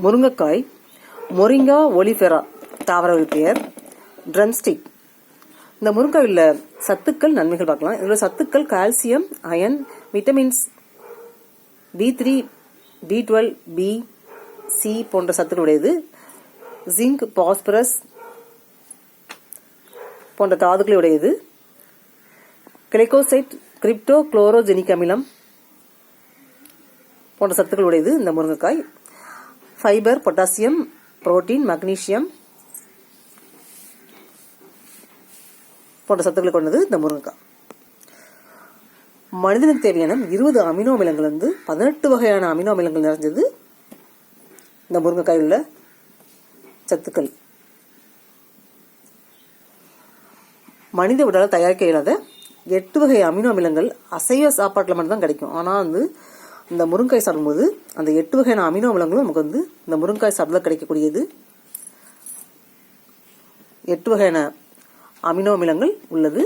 முருங்கைக்காய் moringa oleifera தாவர பெயர் ட்ரம்ஸ்டிக். இந்த முருங்கைக்காய் உள்ள சத்துக்கள் நன்மைகள் பார்க்கலாம். இதில் சத்துக்கள் calcium, iron, vitamins B3, B12, B, C போன்ற சத்துக்கள் உடையது. ஜிங்க், பாஸ்பரஸ் போன்ற தாதுக்களை உடையது. கிளைகோசைட், கிரிப்டோ குளோரோஜெனிக் அமிலம் போன்ற சத்துக்கள் உடையது இந்த முருங்கைக்காய். ஃபைபர், பொட்டாசியம், புரோட்டீன், மக்னீசியம் போன்ற சத்துக்களை கொண்டது இந்த முருங்கைக்காய். மனிதனுக்கு தேவையான 20 அமினோ அமிலங்கள் 18 வகையான அமினோ அமிலங்கள் நிறைஞ்சது இந்த முருங்கைக்காய் உள்ள சத்துக்கள். மனித உடலால் தயாரிக்க இயலாத 8 வகை அமினோ அமிலங்கள் அசைவ சாப்பாட்டில் மட்டும்தான் கிடைக்கும். ஆனால் இந்த முருங்கைக்காய் சாப்பிடும்போது அந்த 8 வகையான அமினோ அமிலங்களும் நமக்கு இந்த முருங்கைக்காய் சாப்பிட கிடைக்கக்கூடியது. 8 வகையான அமினோ அமிலங்கள் உள்ளது.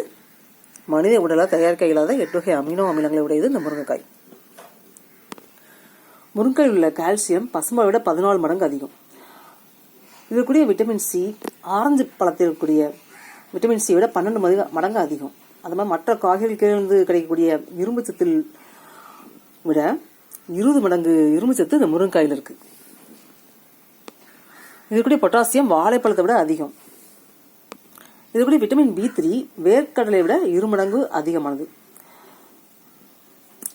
மனித உடலால் தயாரிக்க இயலாத 8 வகை அமினோ அமிலங்களை உடையது இந்த முருங்கைக்காய். முருங்கைக்காயில் உள்ள கால்சியம் பசும்பாலை விட 14 மடங்கு அதிகம். இதற்குரிய விட்டமின் சி ஆரஞ்சு பழத்தில் இருக்கக்கூடிய விட்டமின் சி விட 12 மடங்கு அதிகம். அது மாதிரி மற்ற காய்கறிகளிலிருந்து கிடைக்கக்கூடிய இரும்பு சத்தில் விட 20 மடங்கு இரும்பு சத்து இந்த முருங்கைக்காயில் இருக்கு. இதற்குரிய பொட்டாசியம் வாழைப்பழத்தை விட அதிகம். இதற்குரிய விட்டமின் B3 வேர்க்கடலை விட 2 மடங்கு அதிகமானது.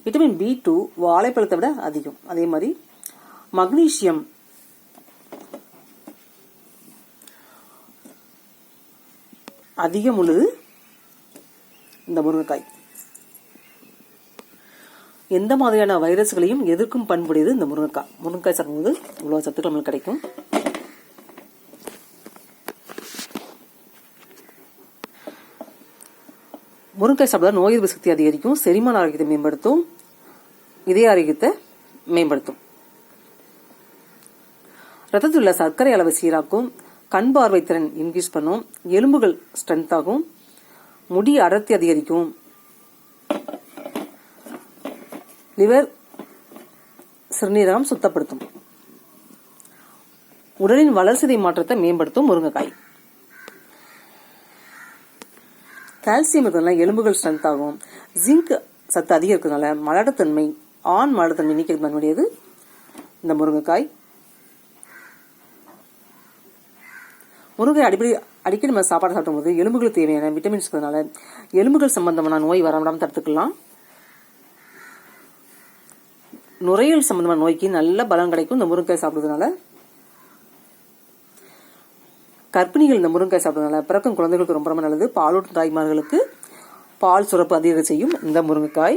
விட்டமின் B2 வாழைப்பழத்தை விட அதிகம். அதே மாதிரி மக்னீசியம் அதிகம் உள்ளது இந்த முருங்கைக்காய். எந்த மாதிரியான வைரஸ்களையும் எதிர்க்கும் பண்புடையது இந்த முருங்கைக்காய். முருங்கைக்காய் சாப்பிடும்போது இவ்வளவு சத்துக்கள் நம்மளுக்கு கிடைக்கும். முருங்கைக்காய் சாப்பிட நோய் எதிர்ப்பு சக்தி அதிகரிக்கும், செரிமான ஆரோக்கியத்தை மேம்படுத்தும், இதய ஆரோக்கியத்தை மேம்படுத்தும், ரத்தத்தில் உள்ள சர்க்கரை அளவை சீராக்கும், கண் பார்வை திறன் இன்க்ரீஸ் பண்ணும், எலும்புகள் ஸ்ட்ரென்த் ஆகும், முடி அடர்த்தி அதிகரிக்கும், லிவர் சிறுநீரகம் சுத்தப்படுத்தும், உடலின் வளர்சிதை மாற்றத்தை மேம்படுத்தும் முருங்கைக்காய். கால்சியம் இருக்கிறதுனால எலும்புகள் ஸ்ட்ரென்த் ஆகும். ஜிங்க் சத்து அதிகம் இருக்கிறதுனால மலட்டுத்தன்மை மலட்டுத்தன்மை நீக்கிறது தன்னுடையது இந்த முருங்கைக்காய். முருங்கை அடிக்கடி நம்ம சாப்பாடு சாப்பிடும் போது எலும்புகளுக்கு தேவையான விட்டமின்ஸ் இருக்கிறதுனால எலும்புகள் சம்பந்தமான நோய் வராம தடுத்துக்கலாம். நுரையீரல் சம்பந்தமான நோய்க்கு நல்ல பலம் கிடைக்கும் இந்த முருங்கைக்காய் சாப்பிடுறதுனால. கர்ப்பிணிகள் இந்த முருங்கைக்காய் சாப்பிடுறதுனால பிறக்கும் குழந்தைகளுக்கு ரொம்ப ரொம்ப நல்லது. பாலூட்டும் தாய்மார்களுக்கு பால் சுரப்பு அதிக செய்யும் இந்த முருங்கைக்காய்.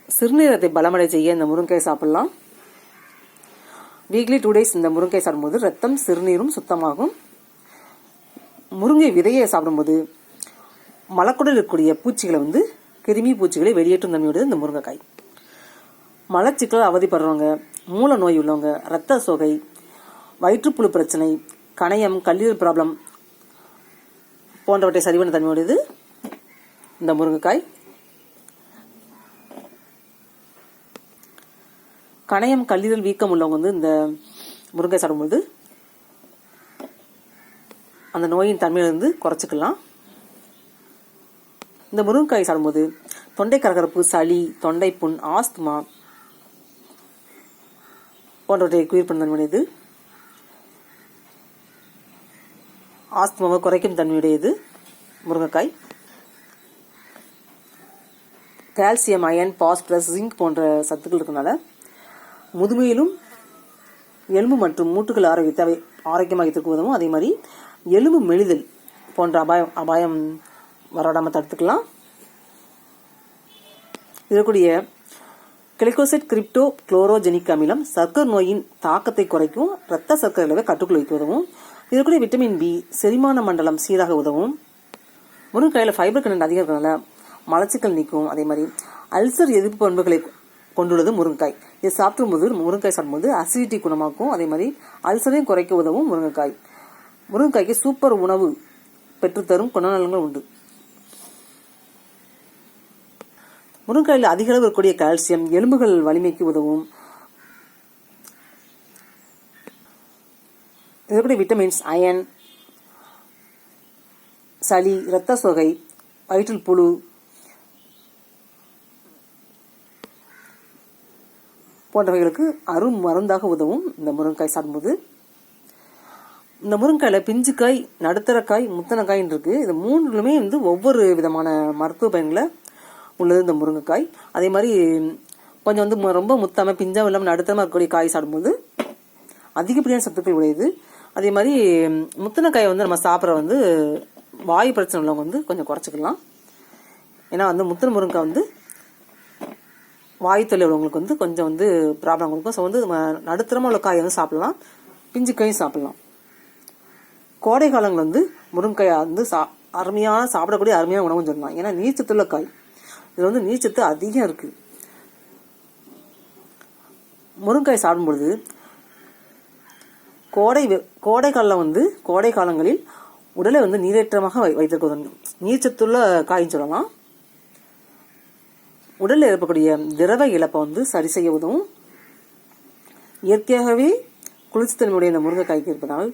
சிறுநீரகத்தை பலமடை செய்ய இந்த முருங்கைக்காய் சாப்பிடலாம். வீக்லி 2 days இந்த முருங்கைக்காய் சாப்பிடும்போது ரத்தம் சிறுநீரும் சுத்தமாகும். முருங்கை விதையை சாப்பிடும்போது மலக்குடல் இருக்கக்கூடிய பூச்சிகளை கிருமி பூச்சிகளை வெளியேற்றும் தன்மையுடையது இந்த முருங்கைக்காய். மலச்சிக்கல் அவதிப்படுறவங்க, மூல நோய் உள்ளவங்க, ரத்த சோகை, வயிற்றுப்புழு பிரச்சனை, கணையம், கல்லீரல் ப்ராப்ளம் போன்றவற்றை சரிவன தன்மையுடையது இந்த முருங்கைக்காய். கணையம், கல்லீரல் வீக்கம் உள்ளவங்க இந்த முருங்கை சாப்பிடும்போது அந்த நோயின் தன்மையிலிருந்து குறைச்சிக்கலாம். இந்த முருங்கைக்காய் சாப்பிடும்போது தொண்டை கரகரப்பு, சளி, தொண்டை புண், ஆஸ்துமா போன்றவற்றை குயிர் பண்ண தன்மையுடையது. ஆஸ்துமாவை குறைக்கும் தன்மையுடையது முருங்கைக்காய். கால்சியம், அயன், பாஸ்பரஸ், ஜிங்க் போன்ற சத்துக்கள் இருக்கனால முதுமையிலும் எலும்பு மற்றும் மூட்டுகள் ஆரோக்கியமாக இருக்க உதவும். அதே மாதிரி எலும்பு மெலிதல் போன்ற அபாயம் வராடாம தடுத்துக்கலாம். இதற்குரிய கிளைகோசைட், கிரிப்டோ குளோரோஜெனிக் அமிலம் சர்க்கரை நோயின் தாக்கத்தை குறைக்கும், இரத்த சர்க்கரை அளவை கட்டுக்குள் வைக்க உதவும். இதற்குரிய விட்டமின் பி செரிமான மண்டலம் சீராக உதவும். முருங்கைக்காயில் ஃபைபர் கண்டென்ட் அதிகம் இருக்கிறதுனால மலச்சிக்கல் நீக்கும். அதே மாதிரி அல்சர் எதிர்ப்பு பண்புகளை கொண்டுள்ளது முருங்கைக்காய். இதை சாப்பிடும்போது முருங்கைக்காய் சாப்பிடும்போது அசிடிட்டி குணமாக்கும். அதே மாதிரி அல்சரையும் குறைக்க உதவும் முருங்கைக்காய். முருங்கைக்காய்க்கு சூப்பர் உணவு பெற்றுத்தரும் குணநலன்கள் உண்டு. முருங்கைக்காயில் அதிக அளவு இருக்கக்கூடிய கால்சியம் எலும்புகள் வலிமைக்கு உதவும். இதற்குரிய விட்டமின்ஸ் அயன், சளி, இரத்த சோகை, வயிற்றில் புழு போன்றவைகளுக்கு அரும் மருந்தாக உதவும் இந்த முருங்கைக்காய் சாப்பிடும்போது. இந்த முருங்கைக்காயில் பிஞ்சுக்காய், நடுத்தரக்காய், முத்தனக்காயின்னு இருக்குது. இது மூணுலுமே வந்து ஒவ்வொரு விதமான மருத்துவ பயன்களை உள்ளது இந்த முருங்கைக்காய். அதே மாதிரி கொஞ்சம் வந்து ரொம்ப முத்தாமல் பிஞ்சாமல் இல்லாமல் நடுத்தரமாக இருக்கக்கூடிய காய் சாப்பிடும்போது அதிகப்படியான சத்துக்கள் உடையது. அதே மாதிரி முத்தனக்காயை வந்து நம்ம சாப்பிட்ற வந்து வாயு பிரச்சனை உள்ளவங்க வந்து கொஞ்சம் குறைச்சிக்கலாம். ஏன்னா வந்து முத்தன முருங்கைக்காய் வந்து வாயு தொல்லை உள்ளவங்களுக்கு வந்து கொஞ்சம் வந்து ப்ராப்ளம் கொடுக்கும். ஸோ வந்து நடுத்தரமாக உள்ள காயை வந்து சாப்பிடலாம், பிஞ்சு காயும் சாப்பிடலாம். கோடை காலங்கள் வந்து முருங்கைக்காயை வந்து அருமையான சாப்பிடக்கூடிய அருமையான உணவுன்னு சொல்லலாம். ஏன்னா நீர்ச்சத்துள்ள காய், இது வந்து நீர்ச்சத்து அதிகம் இருக்குது. முருங்கைக்காய் சாப்பிடும்பொழுது கோடை காலம் வந்து கோடை காலங்களில் உடலை வந்து நீரேற்றமாக வைத்திருக்க நீர்ச்சத்துள்ள காயின்னு சொல்லலாம். உடலில் ஏற்படக்கூடிய திரவ இழப்பை வந்து சரி செய்ய உதவும். இயற்கையாகவே குளிர்ச்சித்தன்மையுடைய இந்த முருங்கைக்காய்க்கு இருப்பதால்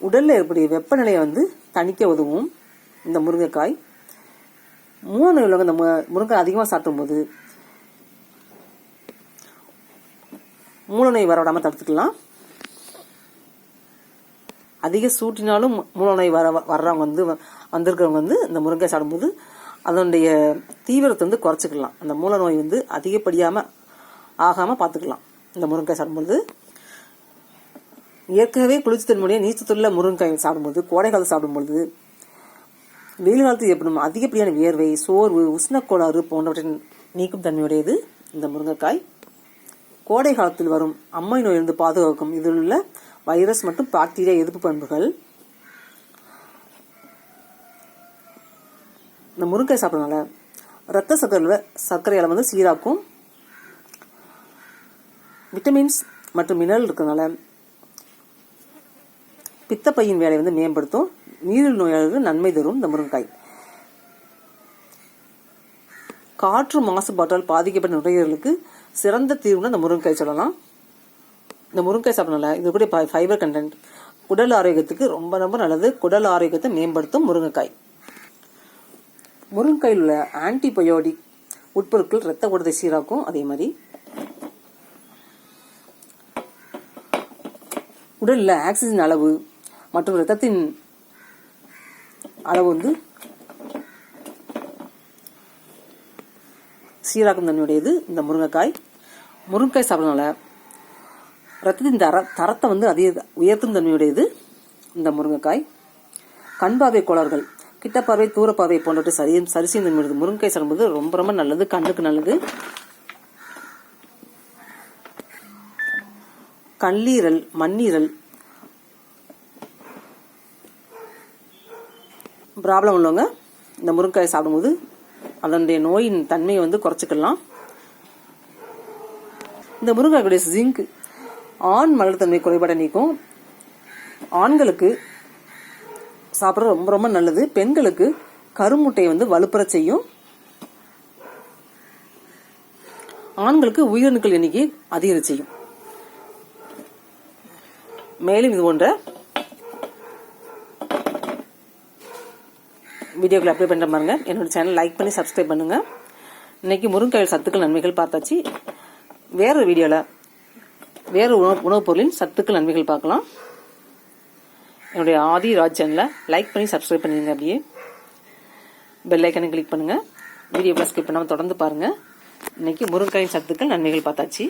உடலில் ஏற்படைய வெப்பநிலையை வந்து தணிக்க உதவும் இந்த முருங்கைக்காய். மூணு உள்ளவங்க இந்த முருங்கை அதிகமாக சாப்பிடும்போது மூலநோய் வரவிடாமல் தடுத்துக்கலாம். அதிக சூட்டினாலும் மூலநோய் வர்றவங்க வந்து வந்திருக்கிறவங்க வந்து இந்த முருங்கை சாப்பிடும்போது அதனுடைய தீவிரத்தை வந்து குறைச்சிக்கலாம். அந்த மூலநோய் வந்து அதிகப்படியாமல் ஆகாமல் பார்த்துக்கலாம் இந்த முருங்கைக்காய் சாப்பிடும்போது. இயற்கையாகவே குளிர்ச்சித்தன்மையுடைய நீச்சத்துள்ள முருங்கைக்காய் சாப்பிடும்போது, கோடை காலத்தில் சாப்பிடும்போது வெயில் காலத்தில் ஏற்படும் அதிகப்படியான வியர்வை, சோர்வு, உஷ்ணக்கோளாறு போன்றவற்றை நீக்கும் தன்மையுடையது இந்த முருங்கைக்காய். கோடை காலத்தில் வரும் அம்மை நோயிலிருந்து பாதுகாக்கும் இதில் உள்ள வைரஸ் மற்றும் பாக்டீரியா எதிர்ப்பு பண்புகள். இந்த முருங்கைக்காய் சாப்பிட்றதுனால இரத்த சர்க்கரை அளவு வந்து சீராக்கும். விட்டமின்ஸ் மற்றும் மினரல் இருக்கிறதுனால பித்தப்பையின் வேலையை வந்து மேம்படுத்தும். நீரிழிவு நோயாளர்களுக்கு நன்மை தரும் இந்த முருங்கைக்காய். காற்று மாசுபாட்டால் பாதிக்கப்பட்ட நுரையீரலுக்கு சிறந்த தீர்வுன்னு இந்த முருங்கைக்காய் சொல்லலாம். இந்த முருங்கைக்காய் சாப்பிடனால இது கூட ஃபைபர் கண்டென்ட் குடல் ஆரோக்கியத்துக்கு ரொம்ப ரொம்ப நல்லது. குடல் ஆரோக்கியத்தை மேம்படுத்தும் முருங்கைக்காய். முருங்கைக்காயில் உள்ள ஆன்டிபயோட்டிக் உட்பொருட்கள் இரத்த ஓட்டத்தை சீராக்கும். அதே மாதிரி உடலில் ஆக்சிஜன் அளவு மற்றும் இரத்தத்தின் அளவு வந்து சீராக்கும் தன்மையுடையது இந்த முருங்கைக்காய். முருங்கைக்காய் சாப்பிடனால ரத்தத்தின் தரத்தை வந்து உயர்த்தும் தன்மையுடையது இந்த முருங்கைக்காய். கண் பார்வை கோளாறுகள், கிட்ட பார்வை, தூர பார்வை போன்றவற்றை சரி செய்யும் தன்மையுடையது. முருங்கைக்காய் சாப்பிடும்போது ரொம்ப ரொம்ப நல்லது, கண்ணுக்கு நல்லது. கல்லீரல், மண்ணீரல் ப்ராப்ளம் உள்ளவங்க இந்த முருங்கைக்காய் சாப்பிடும்போது அதனுடைய நோயின் தன்மையை வந்து குறைச்சிக்கலாம். இந்த முருங்கைக்காயுடைய ஜிங்க் ஆண் மலர்த்தன்மை குறைபாடை நீக்கும். ஆண்களுக்கு சாப்பிட்றது ரொம்ப ரொம்ப நல்லது. பெண்களுக்கு கருமுட்டையை வந்து வலுப்பெற செய்யும். ஆண்களுக்கு உயிரணுக்கள் எண்ணிக்கை அதிகரிக்க செய்யும். மேலும் இது போன்ற வீடியோக்களை அப்ளை பண்ணுற பாருங்க. என்னோட சேனல் லைக் பண்ணி சப்ஸ்கிரைப் பண்ணுங்க. இன்னைக்கு முருங்கைக்காய் சத்துக்கள் நன்மைகள் பார்த்தாச்சு. வேறு வீடியோவில் வேறு உணவுப் பொருளின் சத்துக்கள் நன்மைகள் பார்க்கலாம். என்னுடைய ஆதி ராஜ் சேனலை லைக் பண்ணி சப்ஸ்கிரைப் பண்ணிடுங்க. அப்படியே பெல் ஐக்கனை கிளிக் பண்ணுங்க. வீடியோவை ஸ்கிப் பண்ணாமல் தொடர்ந்து பாருங்க. இன்னைக்கு முருங்கைக்காயின் சத்துக்கள் நன்மைகள் பார்த்தாச்சு.